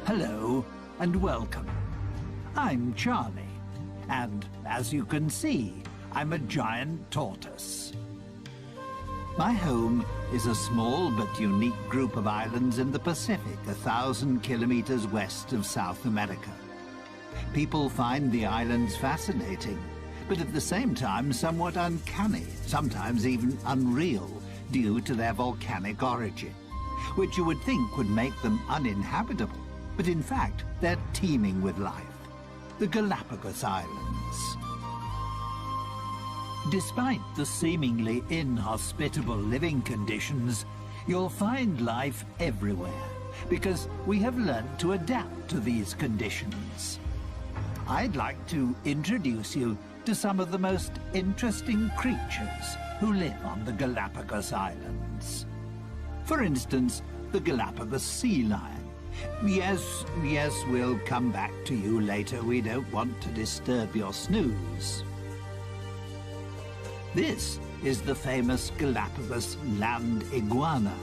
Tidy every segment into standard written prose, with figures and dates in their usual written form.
Hello and welcome. I'm Charlie, and as you can see, I'm a giant tortoise. My home is a small but unique group of islands in the Pacific, 1,000 kilometers west of South America. People find the islands fascinating, but at the same time somewhat uncanny, sometimes even unreal, due to their volcanic origin, which you would think would make them uninhabitable. But in fact, they're teeming with life. The Galapagos Islands. Despite the seemingly inhospitable living conditions, you'll find life everywhere, because we have learned to adapt to these conditions. I'd like to introduce you to some of the most interesting creatures who live on the Galapagos Islands. For instance, the Galapagos sea lion. Yes, we'll come back to you later. We don't want to disturb your snooze. This is the famous Galapagos land iguana.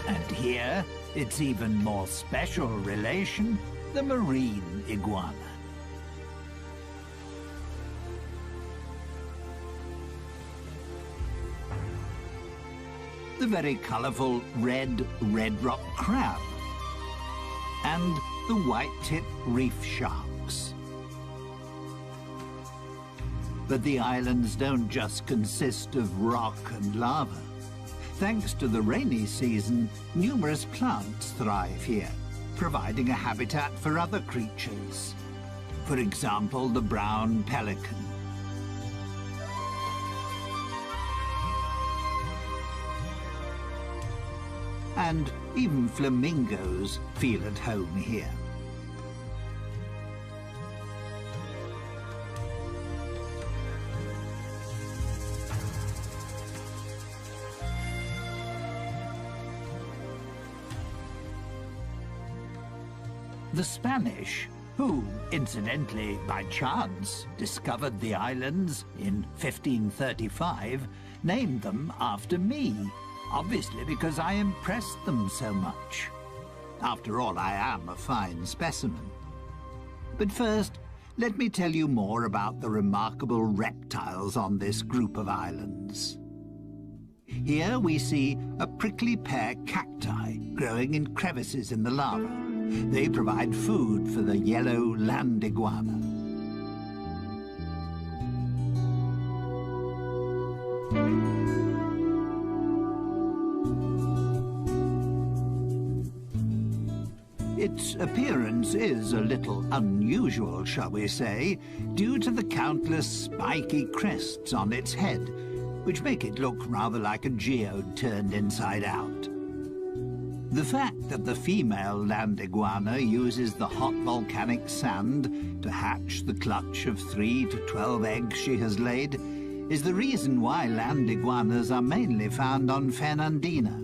And here, its even more special relation, the marine iguana. The very colourful red rock crab, and the white-tip reef sharks. But the islands don't just consist of rock and lava. Thanks to the rainy season, numerous plants thrive here, providing a habitat for other creatures. For example, the brown pelican. And even flamingos feel at home here. The Spanish, who, incidentally, by chance, discovered the islands in 1535, named them after me. Obviously because I impressed them so much. After all, I am a fine specimen. But first, let me tell you more about the remarkable reptiles on this group of islands. Here we see a prickly pear cacti growing in crevices in the lava. They provide food for the yellow land iguana. Its appearance is a little unusual, shall we say, due to the countless spiky crests on its head, which make it look rather like a geode turned inside out. The fact that the female land iguana uses the hot volcanic sand to hatch the clutch of 3 to 12 eggs she has laid is the reason why land iguanas are mainly found on Fernandina.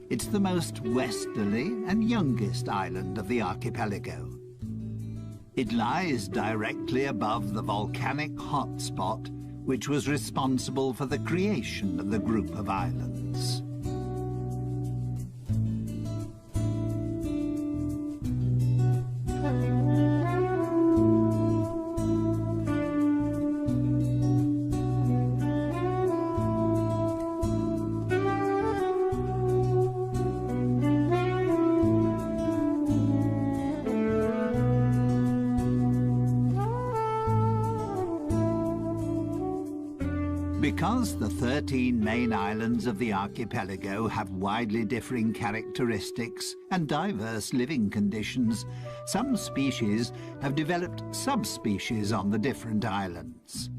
It's the most westerly and youngest island of the archipelago. It lies directly above the volcanic hotspot, which was responsible for the creation of the group of islands. Because the 13 main islands of the archipelago have widely differing characteristics and diverse living conditions, some species have developed subspecies on the different islands.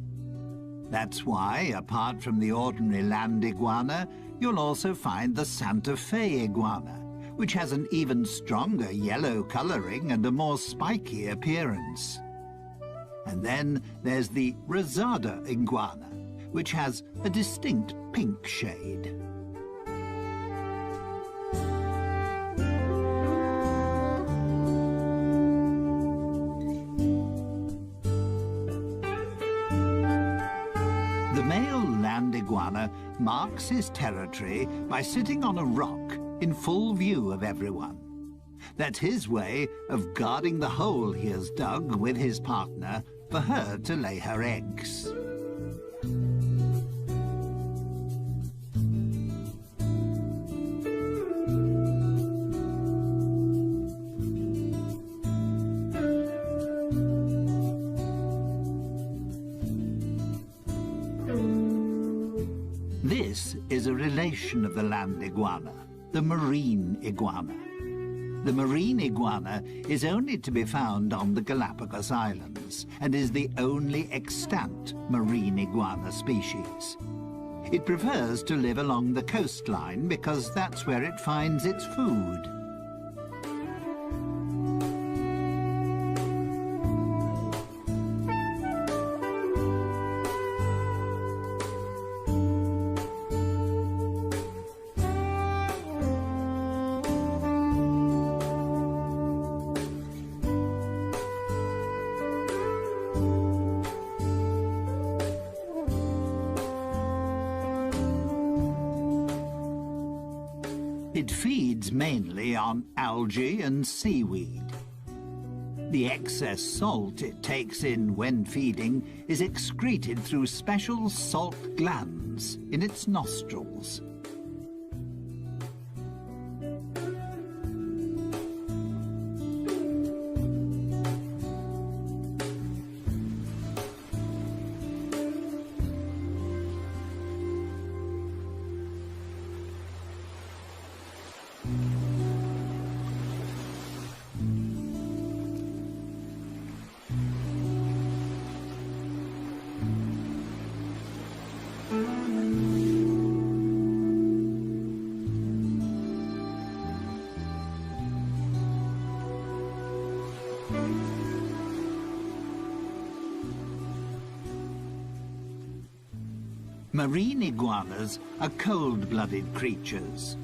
That's why, apart from the ordinary land iguana, you'll also find the Santa Fe iguana, which has an even stronger yellow coloring and a more spiky appearance. And then there's the rosada iguana, which has a distinct pink shade. The male land iguana marks his territory by sitting on a rock in full view of everyone. That's his way of guarding the hole he has dug with his partner for her to lay her eggs. This is a relation of the land iguana, the marine iguana. The marine iguana is only to be found on the Galapagos Islands and is the only extant marine iguana species. It prefers to live along the coastline because that's where it finds its food. It feeds mainly on algae and seaweed. The excess salt it takes in when feeding is excreted through special salt glands in its nostrils. Marine iguanas are cold-blooded creatures.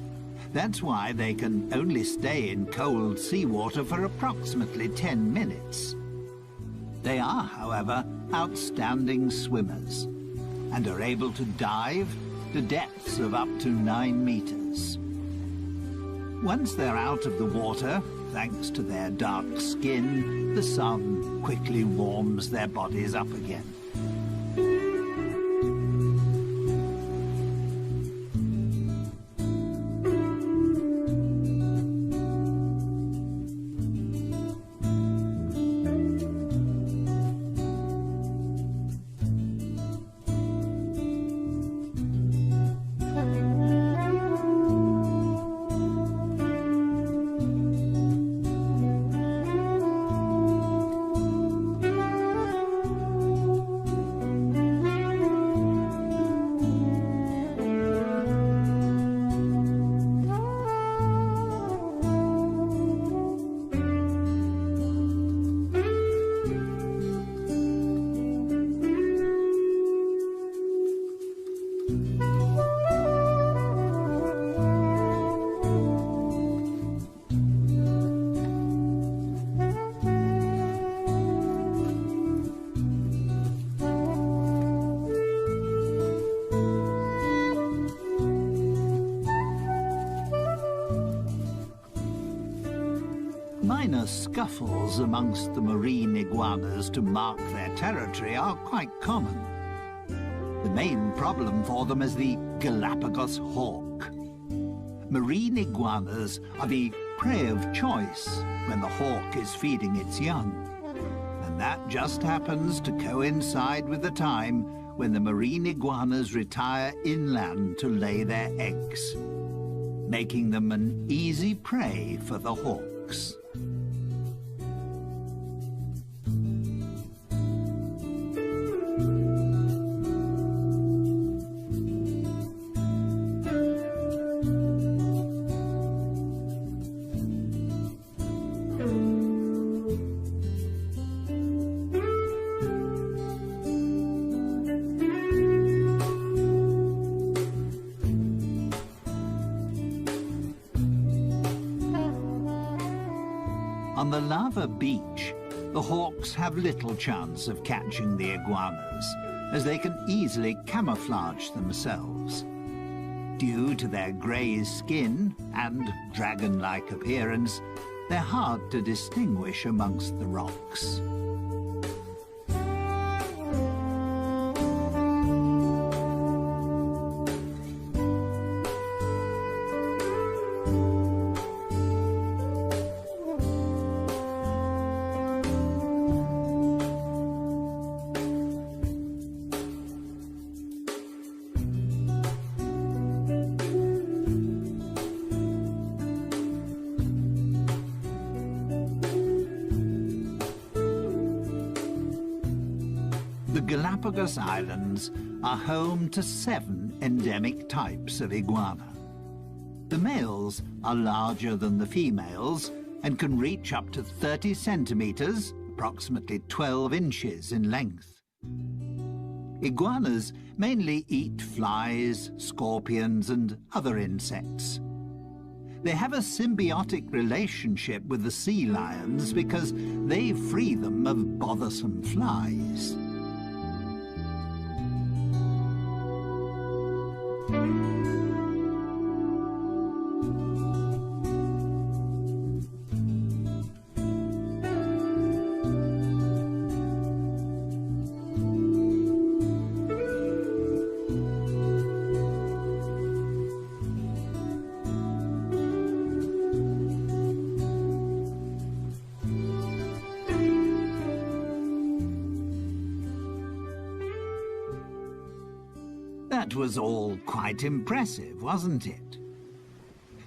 That's why they can only stay in cold seawater for approximately 10 minutes. They are, however, outstanding swimmers and are able to dive to depths of up to 9 meters. Once they're out of the water, thanks to their dark skin, the sun quickly warms their bodies up again. Minor scuffles amongst the marine iguanas to mark their territory are quite common. The main problem for them is the Galapagos hawk. Marine iguanas are the prey of choice when the hawk is feeding its young. And that just happens to coincide with the time when the marine iguanas retire inland to lay their eggs, making them an easy prey for the hawks. On the lava beach, the hawks have little chance of catching the iguanas, as they can easily camouflage themselves. Due to their grey skin and dragon-like appearance, they're hard to distinguish amongst the rocks. The Galapagos Islands are home to 7 endemic types of iguana. The males are larger than the females and can reach up to 30 centimeters, approximately 12 inches in length. Iguanas mainly eat flies, scorpions, and other insects. They have a symbiotic relationship with the sea lions because they free them of bothersome flies. That was all quite impressive, wasn't it?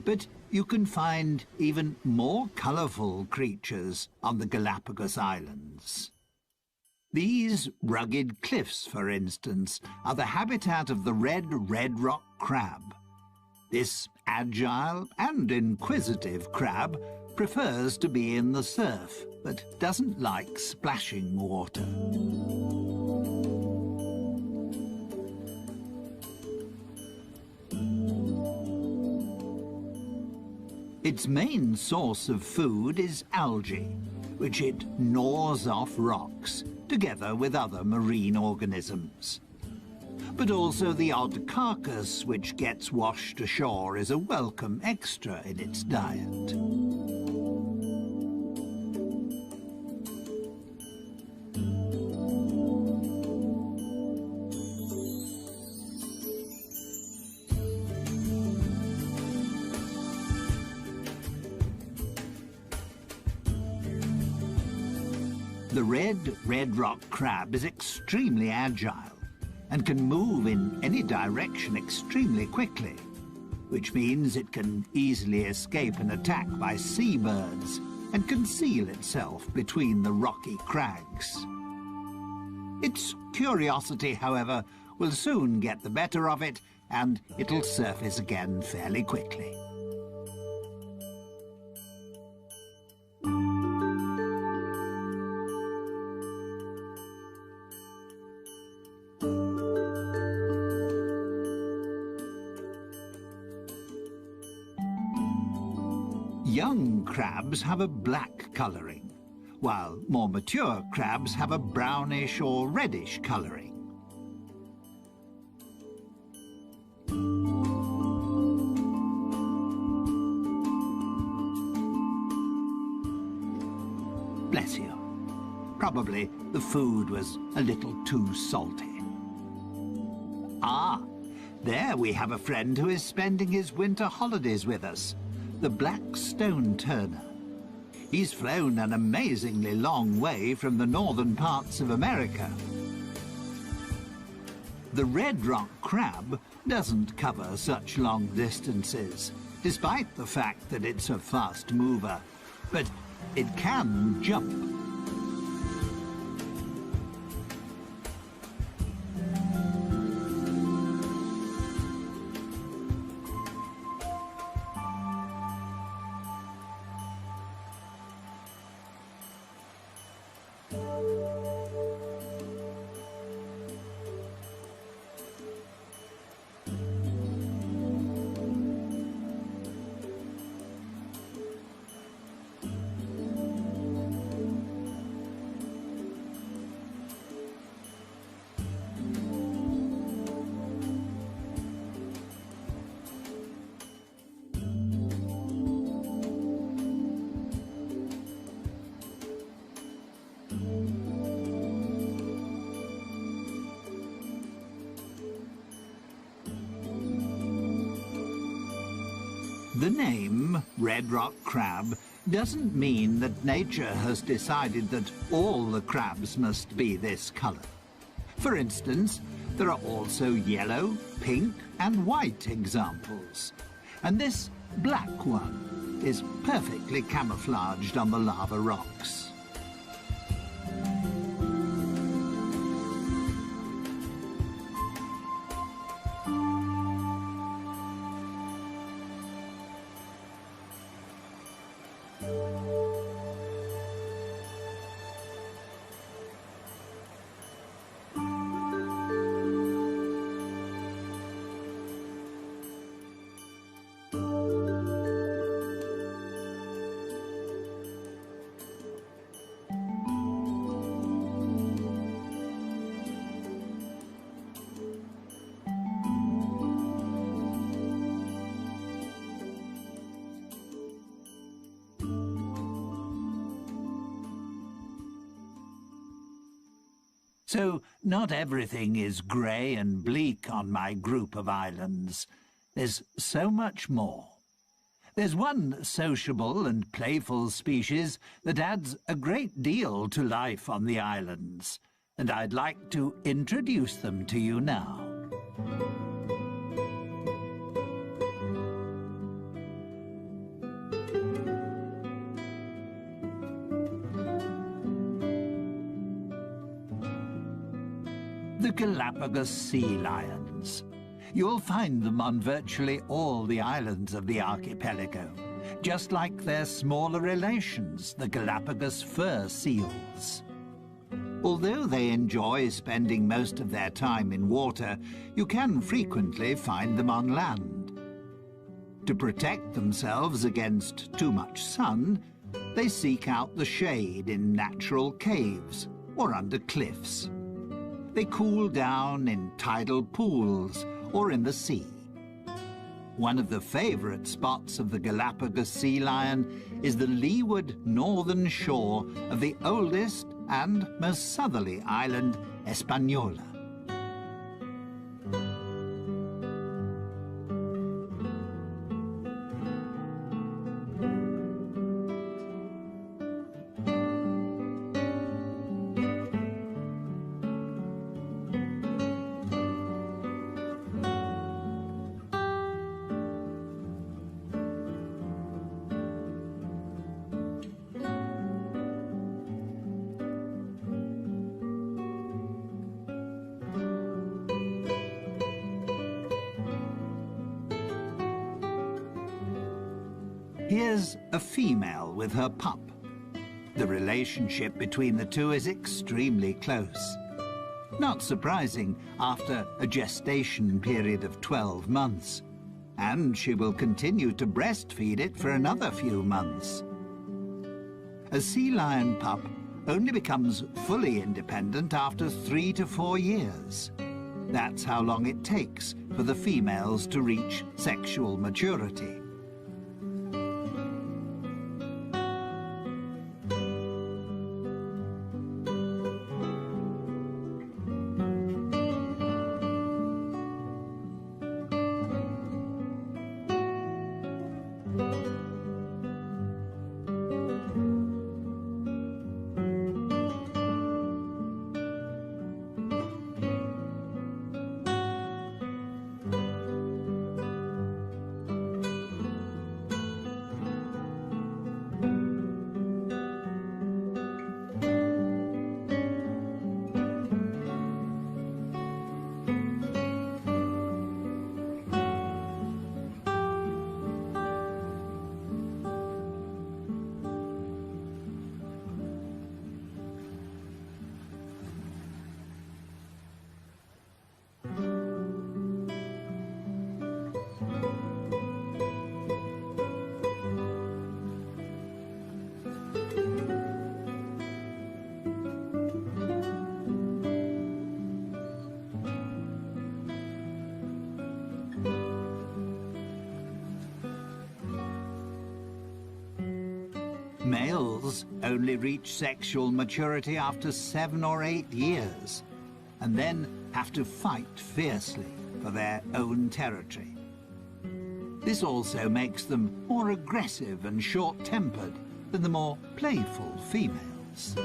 But you can find even more colourful creatures on the Galapagos Islands. These rugged cliffs, for instance, are the habitat of the red rock crab. This agile and inquisitive crab prefers to be in the surf, but doesn't like splashing water. Its main source of food is algae, which it gnaws off rocks, together with other marine organisms. But also the odd carcass which gets washed ashore is a welcome extra in its diet. The red rock crab is extremely agile and can move in any direction extremely quickly, which means it can easily escape an attack by seabirds and conceal itself between the rocky crags. Its curiosity, however, will soon get the better of it, and it'll surface again fairly quickly. Young crabs have a black colouring, while more mature crabs have a brownish or reddish colouring. Bless you. Probably the food was a little too salty. Ah, there we have a friend who is spending his winter holidays with us. The black stone turner. He's flown an amazingly long way from the northern parts of America. The red rock crab doesn't cover such long distances, despite the fact that it's a fast mover, but it can jump. The name red rock crab doesn't mean that nature has decided that all the crabs must be this colour. For instance, there are also yellow, pink and white examples. And this black one is perfectly camouflaged on the lava rocks. So, not everything is grey and bleak on my group of islands. There's so much more. There's one sociable and playful species that adds a great deal to life on the islands, and I'd like to introduce them to you now. The Galapagos sea lions. You'll find them on virtually all the islands of the archipelago, just like their smaller relations, the Galapagos fur seals. Although they enjoy spending most of their time in water, you can frequently find them on land. To protect themselves against too much sun, they seek out the shade in natural caves or under cliffs. They cool down in tidal pools or in the sea. One of the favourite spots of the Galapagos sea lion is the leeward northern shore of the oldest and most southerly island, Hispaniola. Here's a female with her pup. The relationship between the two is extremely close. Not surprising after a gestation period of 12 months. And she will continue to breastfeed it for another few months. A sea lion pup only becomes fully independent after 3 to 4 years. That's how long it takes for the females to reach sexual maturity. Males only reach sexual maturity after 7 or 8 years, and then have to fight fiercely for their own territory. This also makes them more aggressive and short-tempered than the more playful females.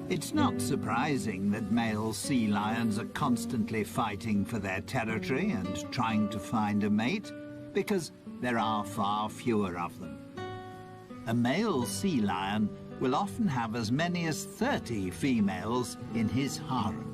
It's not surprising that male sea lions are constantly fighting for their territory and trying to find a mate, because there are far fewer of them. A male sea lion will often have as many as 30 females in his harem.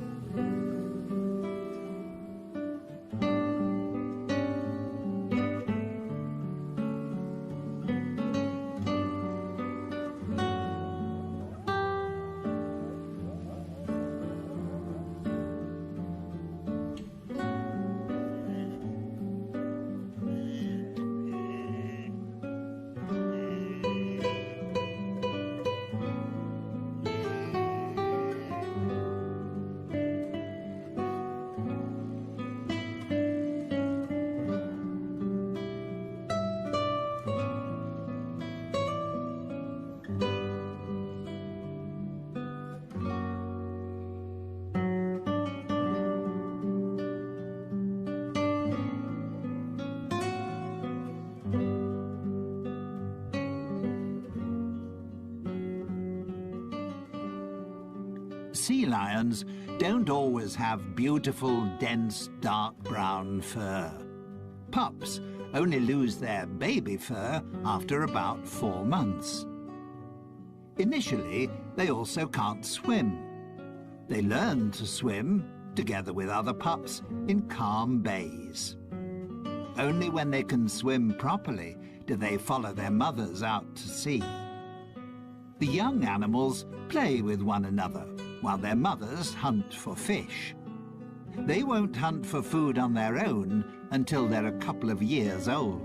Sea lions don't always have beautiful, dense, dark brown fur. Pups only lose their baby fur after about 4 months. Initially, they also can't swim. They learn to swim, together with other pups, in calm bays. Only when they can swim properly do they follow their mothers out to sea. The young animals play with one another, while their mothers hunt for fish. They won't hunt for food on their own until they're a couple of years old.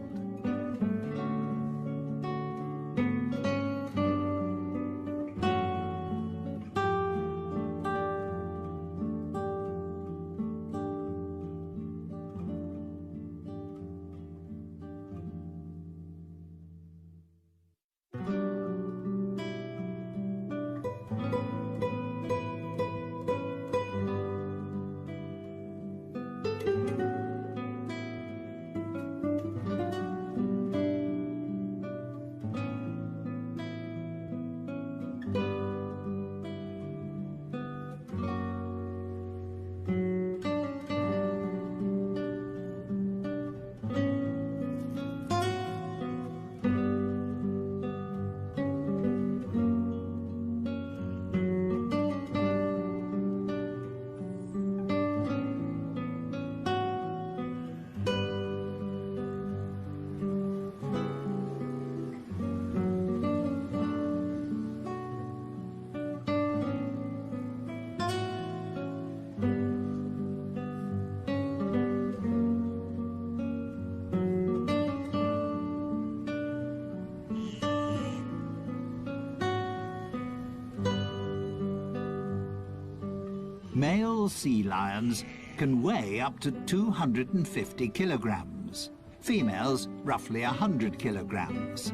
Male sea lions can weigh up to 250 kilograms. Females, roughly 100 kilograms.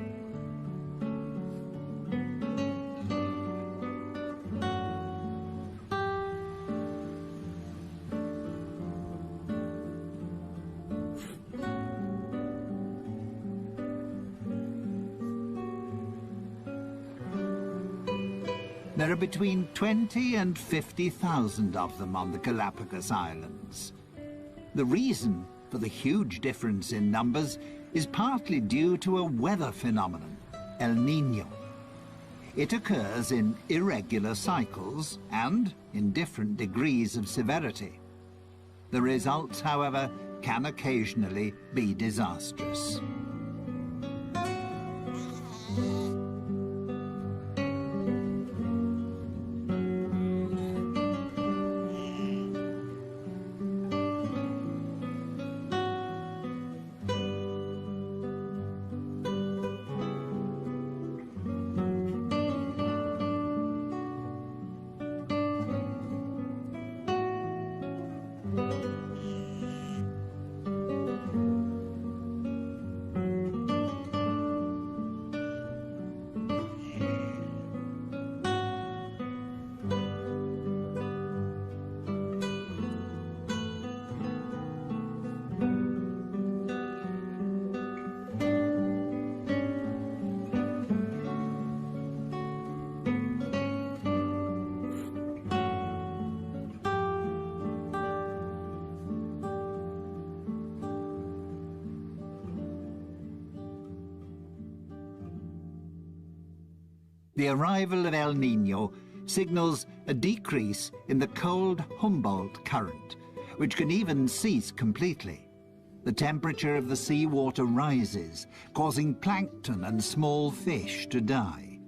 There are between 20 and 50,000 of them on the Galapagos Islands. The reason for the huge difference in numbers is partly due to a weather phenomenon, El Niño. It occurs in irregular cycles and in different degrees of severity. The results, however, can occasionally be disastrous. The arrival of El Niño signals a decrease in the cold Humboldt current, which can even cease completely. The temperature of the seawater rises, causing plankton and small fish to die.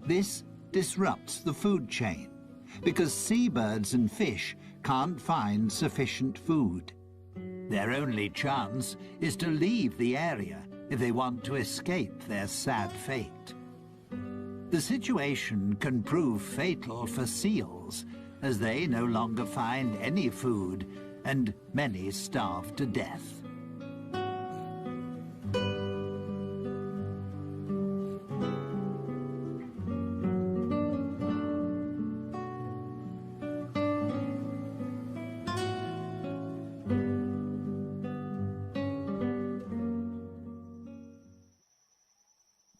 This disrupts the food chain, because seabirds and fish can't find sufficient food. Their only chance is to leave the area if they want to escape their sad fate. The situation can prove fatal for seals, as they no longer find any food, and many starve to death.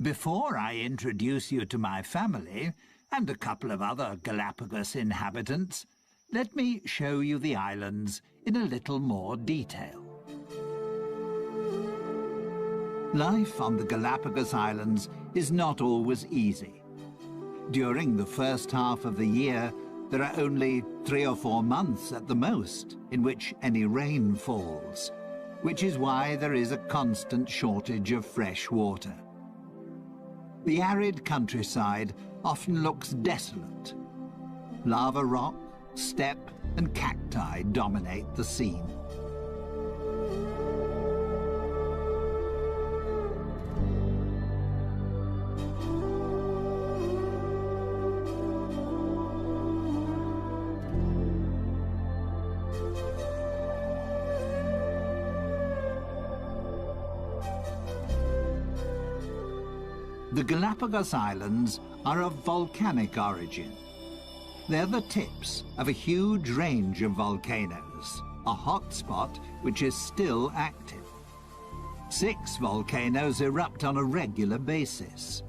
Before I introduce you to my family, and a couple of other Galapagos inhabitants, let me show you the islands in a little more detail. Life on the Galapagos Islands is not always easy. During the first half of the year, there are only 3 or 4 months at the most in which any rain falls, which is why there is a constant shortage of fresh water. The arid countryside often looks desolate. Lava rock, steppe, and cacti dominate the scene. The Galapagos Islands are of volcanic origin. They're the tips of a huge range of volcanoes, a hotspot which is still active. 6 volcanoes erupt on a regular basis.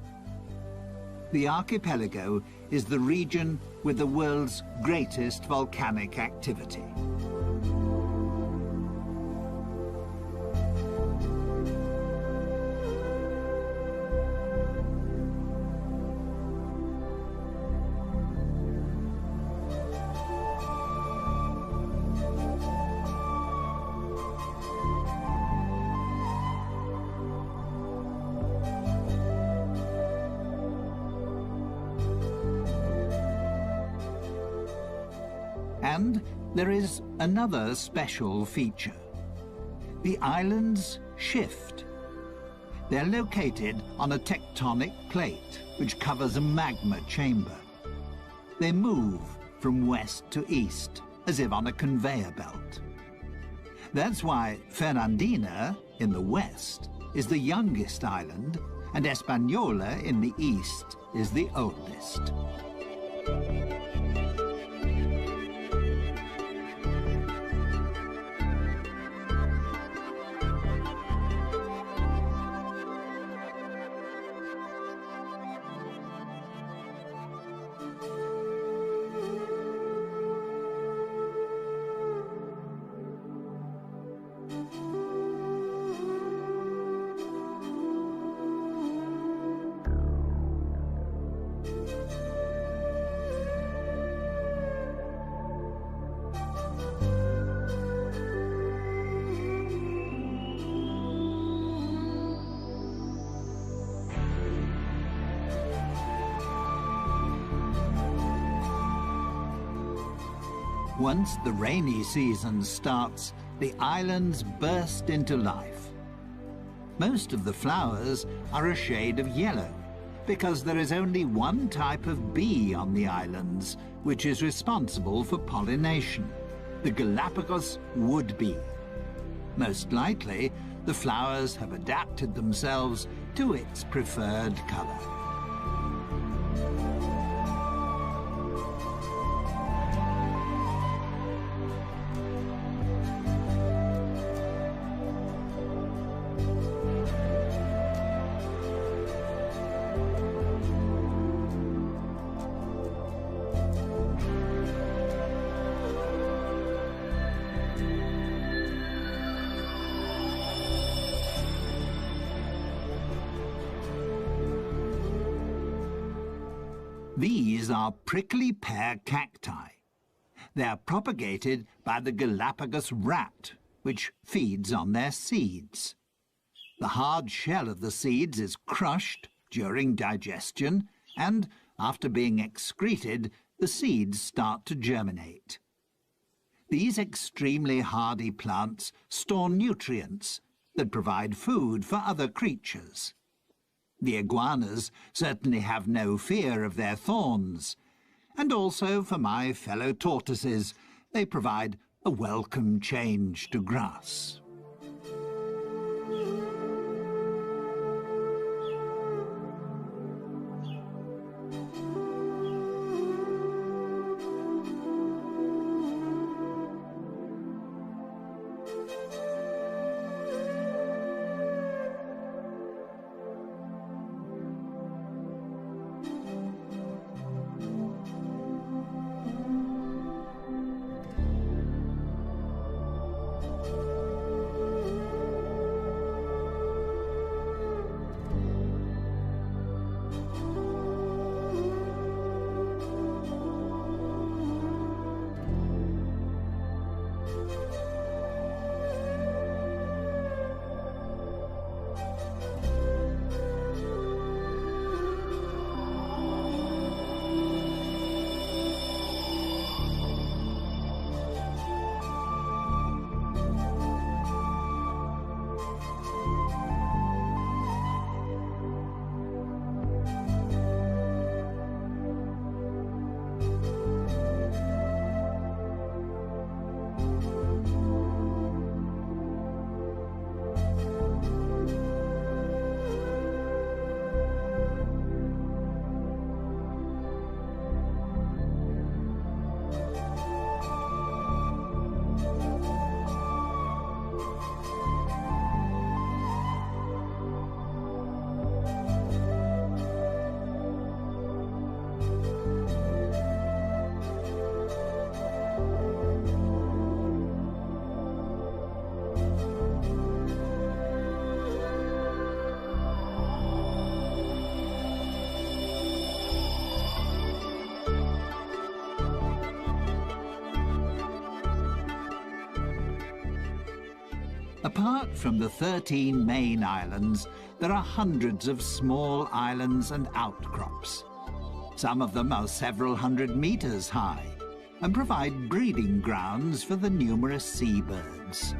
The archipelago is the region with the world's greatest volcanic activity. And there is another special feature. The islands shift. They're located on a tectonic plate which covers a magma chamber. They move from west to east, as if on a conveyor belt. That's why Fernandina, in the west, is the youngest island, and Española, in the east, is the oldest. Once the rainy season starts, the islands burst into life. Most of the flowers are a shade of yellow, because there is only one type of bee on the islands, which is responsible for pollination, the Galapagos wood bee. Most likely, the flowers have adapted themselves to its preferred color. These are prickly pear cacti. They are propagated by the Galapagos rat, which feeds on their seeds. The hard shell of the seeds is crushed during digestion, and after being excreted, the seeds start to germinate. These extremely hardy plants store nutrients that provide food for other creatures. The iguanas certainly have no fear of their thorns, and also for my fellow tortoises, they provide a welcome change to grass. Apart from the 13 main islands, there are hundreds of small islands and outcrops. Some of them are several hundred meters high and provide breeding grounds for the numerous seabirds.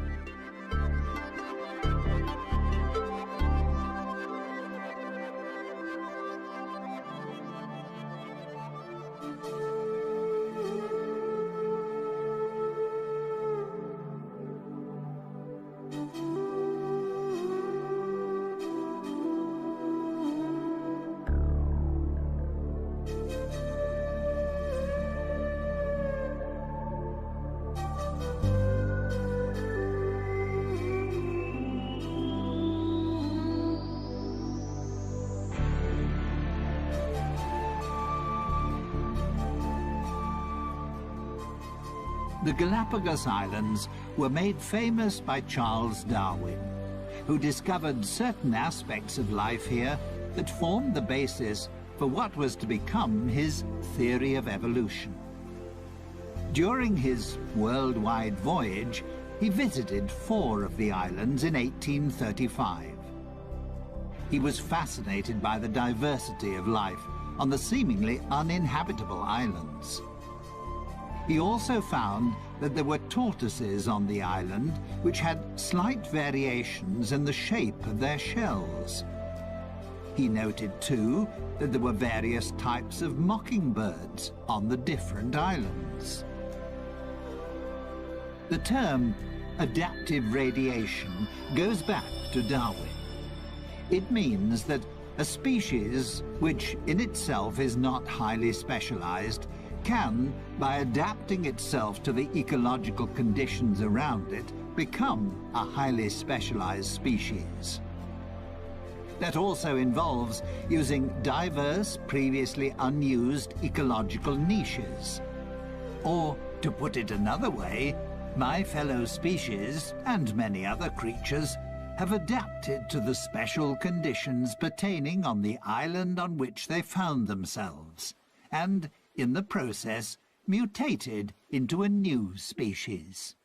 The Galapagos Islands were made famous by Charles Darwin, who discovered certain aspects of life here that formed the basis for what was to become his theory of evolution. During his worldwide voyage, he visited 4 of the islands in 1835. He was fascinated by the diversity of life on the seemingly uninhabitable islands. He also found that there were tortoises on the island which had slight variations in the shape of their shells. He noted, too, that there were various types of mockingbirds on the different islands. The term adaptive radiation goes back to Darwin. It means that a species, which in itself is not highly specialized, can, by adapting itself to the ecological conditions around it, become a highly specialized species. That also involves using diverse, previously unused ecological niches. Or, to put it another way, my fellow species, and many other creatures, have adapted to the special conditions pertaining on the island on which they found themselves, and, in the process, mutated into a new species.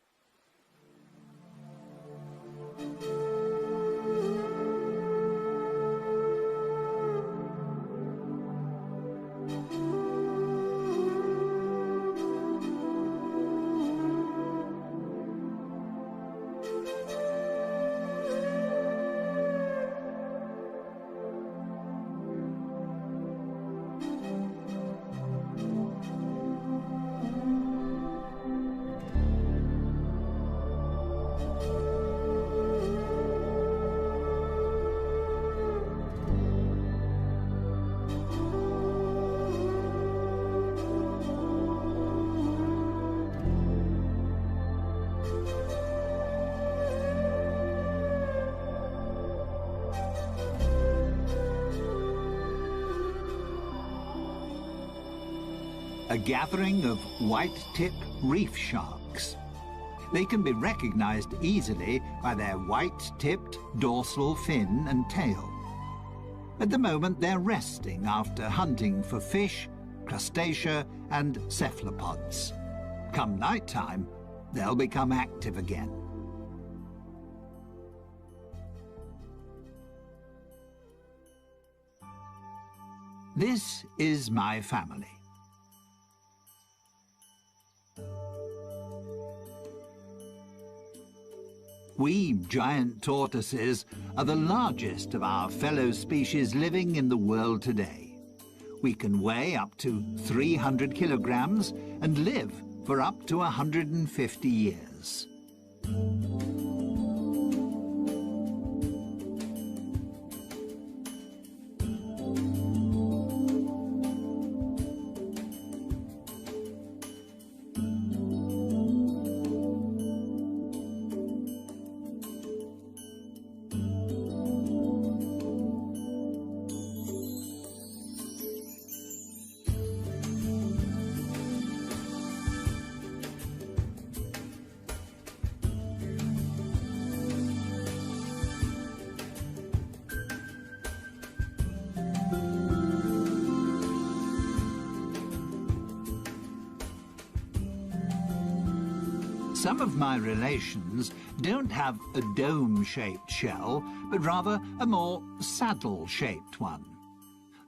A gathering of white-tip reef sharks. They can be recognized easily by their white-tipped dorsal fin and tail. At the moment, they're resting after hunting for fish, crustacea, and cephalopods. Come night time, they'll become active again. This is my family. We giant tortoises are the largest of our fellow species living in the world today. We can weigh up to 300 kilograms and live for up to 150 years. Some of my relations don't have a dome-shaped shell, but rather a more saddle-shaped one.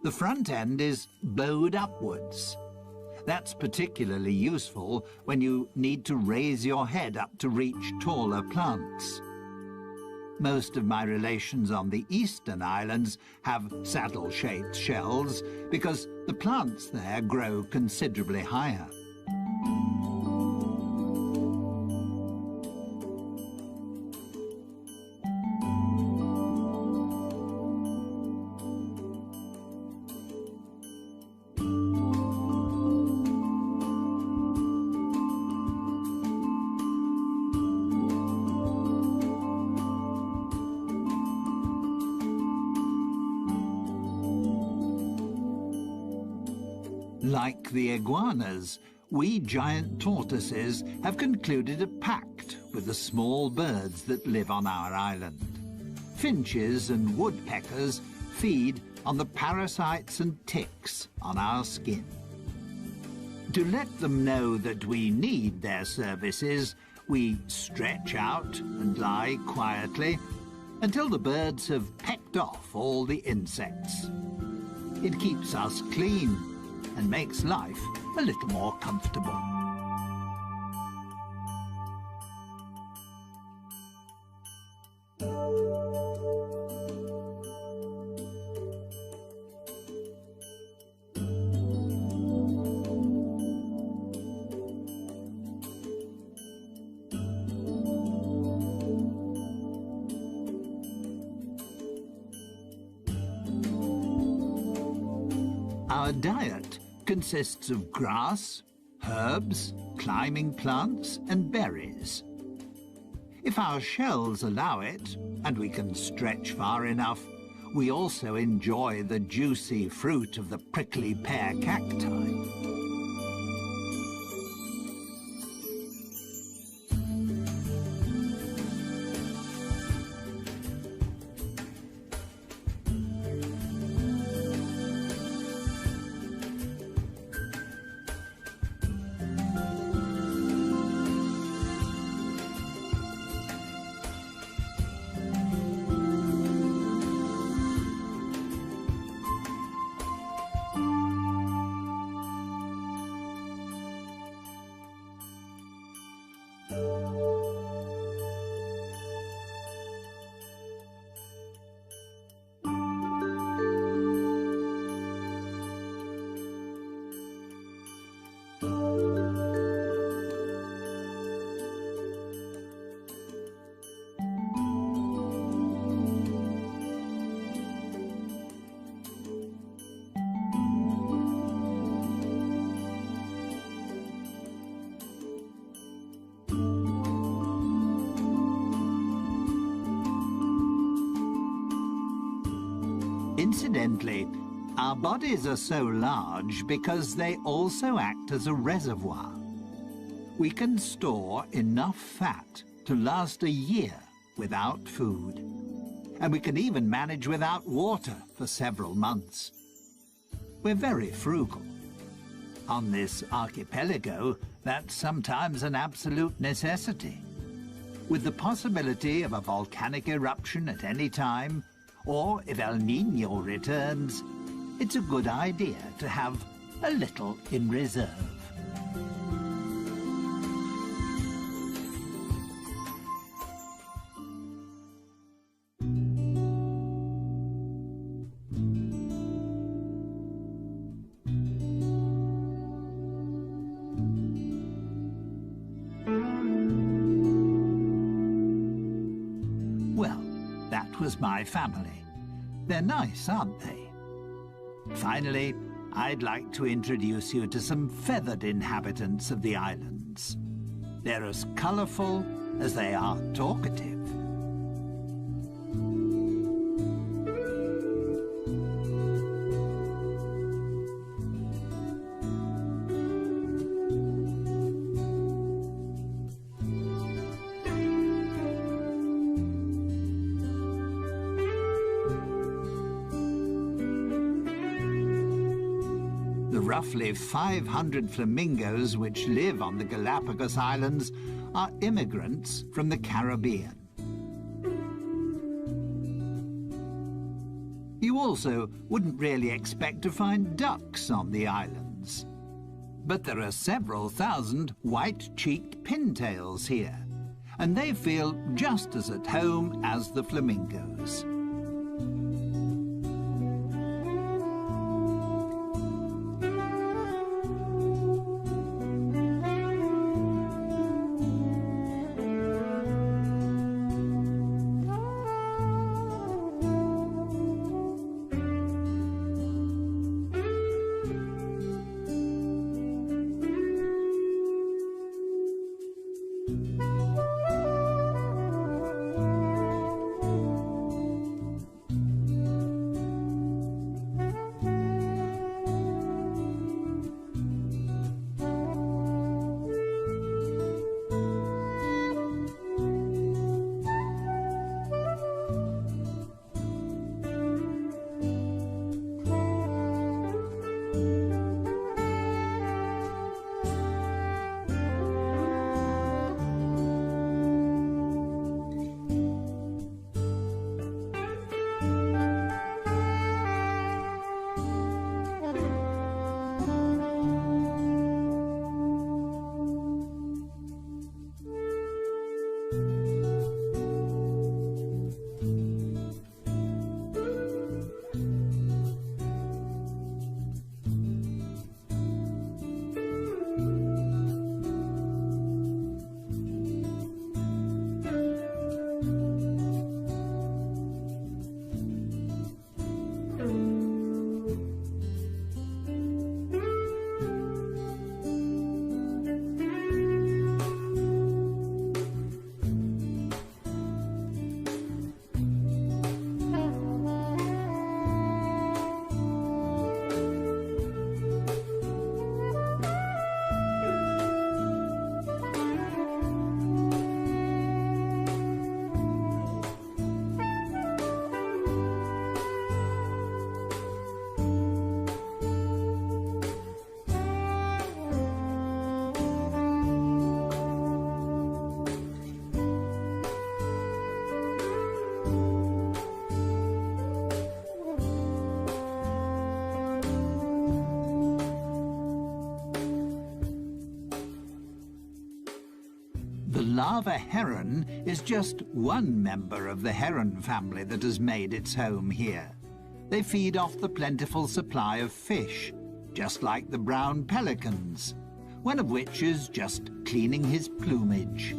The front end is bowed upwards. That's particularly useful when you need to raise your head up to reach taller plants. Most of my relations on the eastern islands have saddle-shaped shells because the plants there grow considerably higher. Like the iguanas, we giant tortoises have concluded a pact with the small birds that live on our island. Finches and woodpeckers feed on the parasites and ticks on our skin. To let them know that we need their services, we stretch out and lie quietly until the birds have pecked off all the insects. It keeps us clean and makes life a little more comfortable. Our diet consists of grass, herbs, climbing plants, and berries. If our shells allow it, and we can stretch far enough, we also enjoy the juicy fruit of the prickly pear cacti. Incidentally, our bodies are so large because they also act as a reservoir. We can store enough fat to last a year without food. And we can even manage without water for several months. We're very frugal. On this archipelago, that's sometimes an absolute necessity. With the possibility of a volcanic eruption at any time, or if El Niño returns, it's a good idea to have a little in reserve. Well, that was my family. They're nice, aren't they? Finally, I'd like to introduce you to some feathered inhabitants of the islands. They're as colourful as they are talkative. The roughly 500 flamingos which live on the Galapagos Islands are immigrants from the Caribbean. You also wouldn't really expect to find ducks on the islands. But there are several thousand white-cheeked pintails here, and they feel just as at home as the flamingos. The lava heron is just one member of the heron family that has made its home here. They feed off the plentiful supply of fish, just like the brown pelicans, one of which is just cleaning his plumage.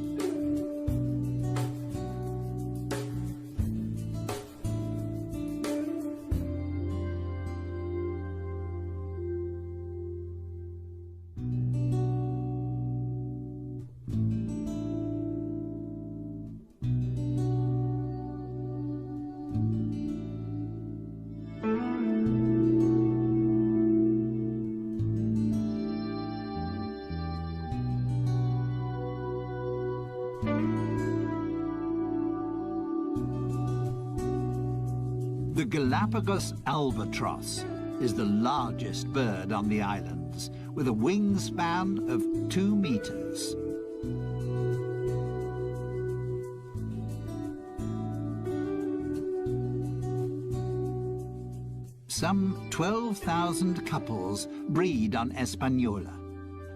Galapagos albatross is the largest bird on the islands, with a wingspan of 2 meters. Some 12,000 couples breed on Hispaniola,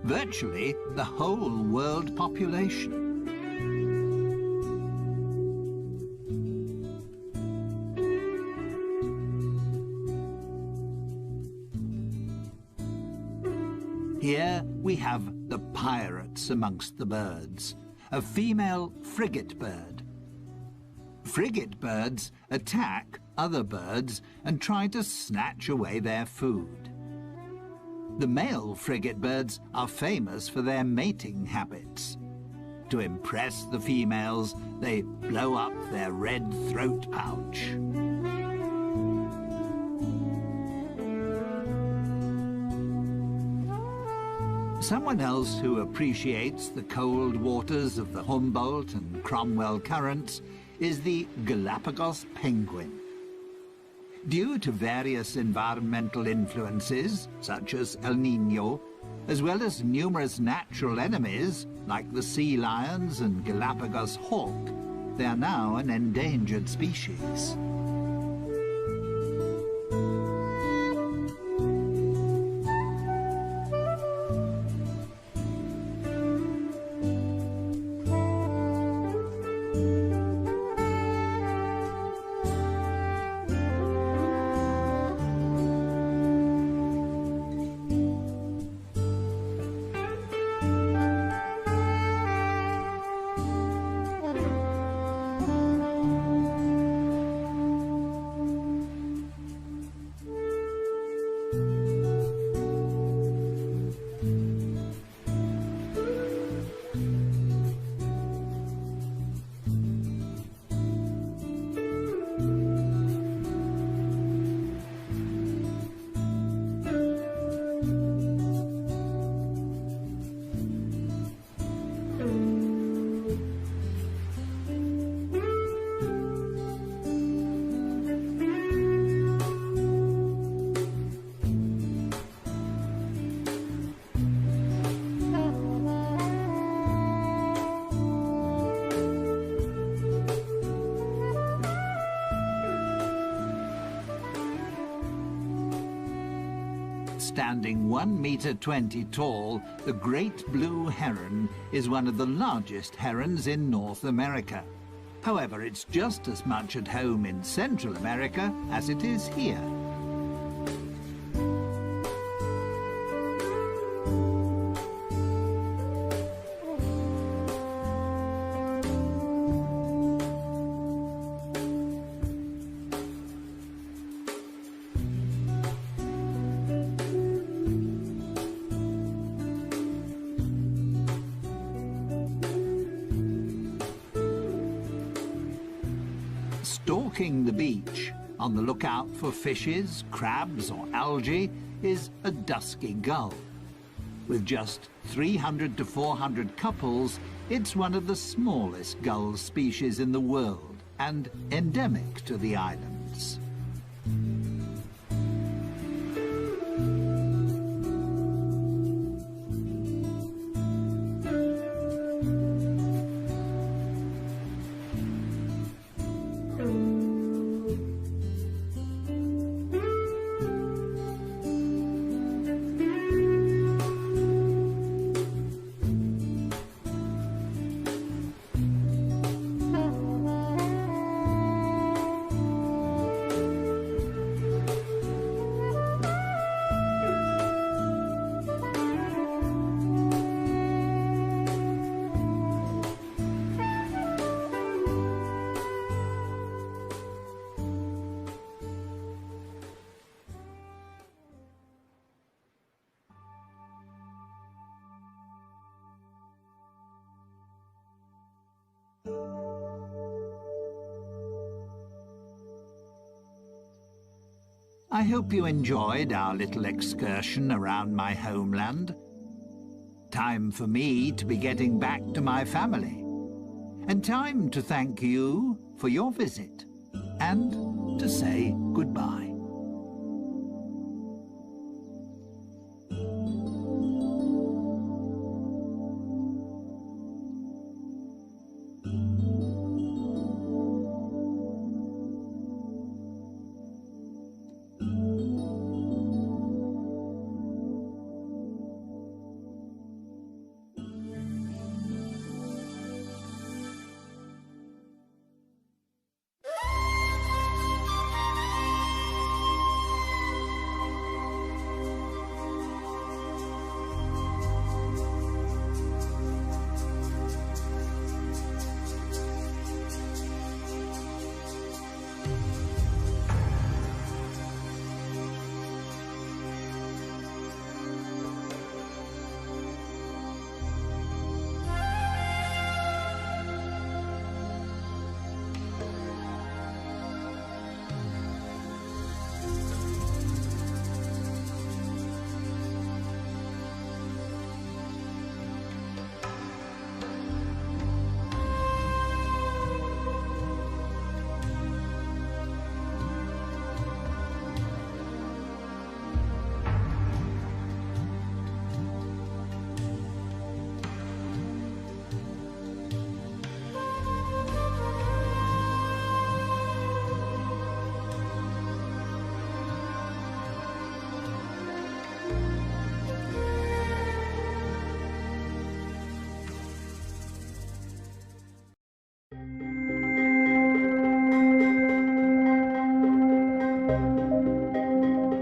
virtually the whole world population. Here we have the pirates amongst the birds, a female frigate bird. Frigate birds attack other birds and try to snatch away their food. The male frigate birds are famous for their mating habits. To impress the females, they blow up their red throat pouch. Someone else who appreciates the cold waters of the Humboldt and Cromwell currents is the Galapagos penguin. Due to various environmental influences, such as El Niño, as well as numerous natural enemies, like the sea lions and Galapagos hawk, they are now an endangered species. Standing 1.20 meters tall, the great blue heron is one of the largest herons in North America. However, it's just as much at home in Central America as it is here. Stalking the beach, on the lookout for fishes, crabs or algae, is a dusky gull. With just 300 to 400 couples, it's one of the smallest gull species in the world and endemic to the islands. I hope you enjoyed our little excursion around my homeland. Time for me to be getting back to my family. And time to thank you for your visit and to say goodbye.